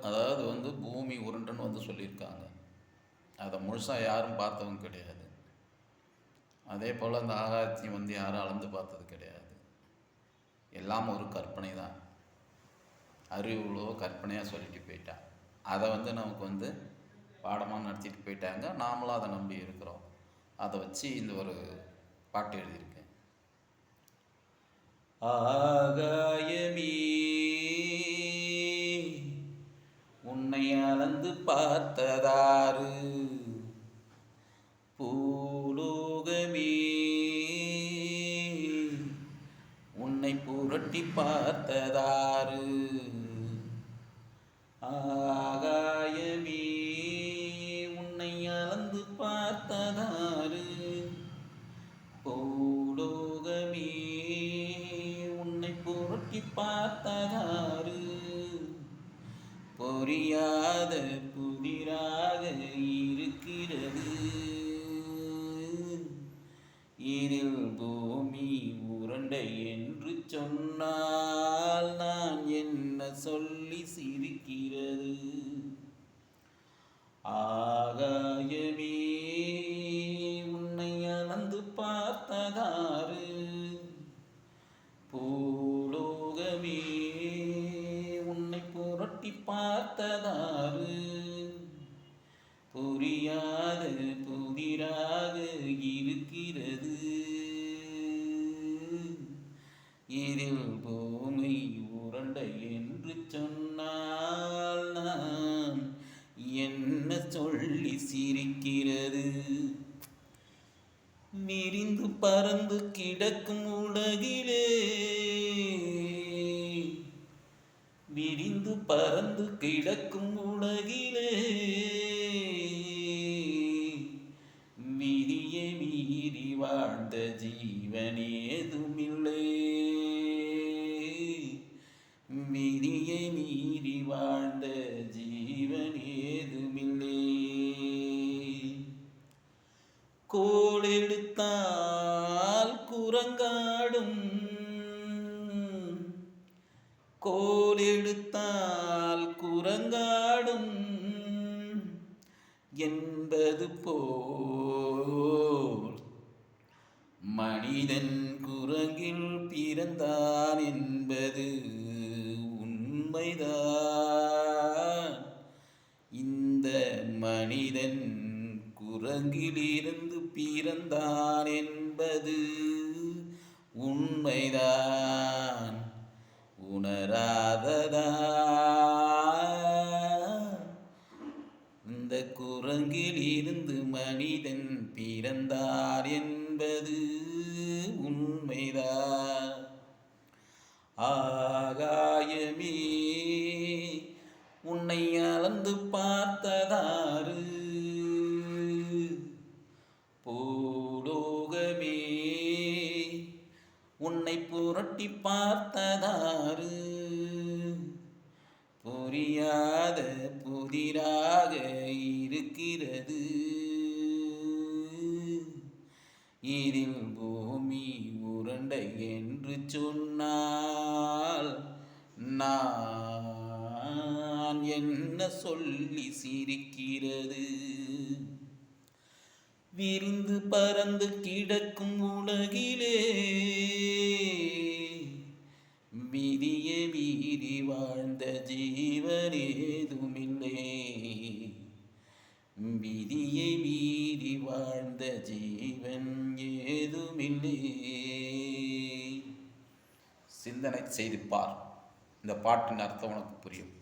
அதாவது பூமி உருண்டுன்னு சொல்லியிருக்காங்க. அதை முழுசாக யாரும் பார்த்தவங்க கிடையாது. அதே போல் அந்த ஆகாயத்தையும் யாரும் அளந்து பார்த்தது கிடையாது. எல்லாம் ஒரு கற்பனை தான். அறிவுளோ கற்பனையாக சொல்லிட்டு போயிட்டான். அதை நமக்கு பாடமாக நடத்திட்டு போயிட்டாங்க. நாமளும் அதை நம்பி இருக்கிறோம். அதை வச்சு இந்த ஒரு பாட்டு எழுதியிருக்கேன். ஆகாயமே உன்னை அளந்து பார்த்ததாறு, பூலோகமே உன்னை புரட்டி பார்த்ததாறு, ஆகாயமே உன்னை அளந்து பார்த்ததாறு, பூலோகமே உன்னை புரட்டி பார்த்ததாறு, புரியாத புதிராக இருக்கிறது இதில் பூமி உருண்டை என்று சொன்னால் நான் என்ன சொல்லி சிரிக்கிறது. ஆகாயமே உன்னை அளந்து பார்த்ததாறு, பூலோகமே உன்னை புரட்டி பார்த்ததாறு, புரியாத புதிராக இருக்கிறது இதில் பூமி உருண்டை என்று சொன்னால் நான் என்ன சொல்லி சிரிக்கிறது. விரிந்து பறந்து கிடக்கும் உலகிலே, விரிந்து பறந்து கிடக்கும் உலகிலே, விதியை மீறி வாழ்ந்த ஜீவன் ஏதுமில்லை, விதியை மீறி வாழ்ந்த ஜீவன் ஏதுமில்லை. கோல் எடுத்தால் குரங்காடும், கோல் எடுத்தால் குரங்காடும் என்பது போல் மனிதன் குரங்கில் பிறந்தான் என்பது உண்மைதான். இந்த மனிதன் குரங்கிலிருந்து பிறந்தான் என்பது உண்மைதான். உணராததா இந்த குரங்கிலிருந்து மனிதன் பிறந்தார் என்பது உண்மைதான். ஆகாயமே உன்னை அளந்து பார்த்ததாறு, பூலோகமே உன்னை புரட்டி பார்த்ததாறு, புரியாத புதிராக இருக்கிறது இதில் பூமி உருண்டை என்று சொன்னால் நான் என்ன சொல்லி சிரிக்கிறது. விரிந்து பறந்து கிடக்கும் உலகிலே, விதியை மீறி வாழ்ந்த ஜீவன் ஏதுமில்லை, விதியை மீறி வாழ்ந்த ஜீவன் ஏதுமில்லை. சிந்தனை செய்து பார். இந்த பாட்டின் அர்த்தம் உனக்கு புரியும்.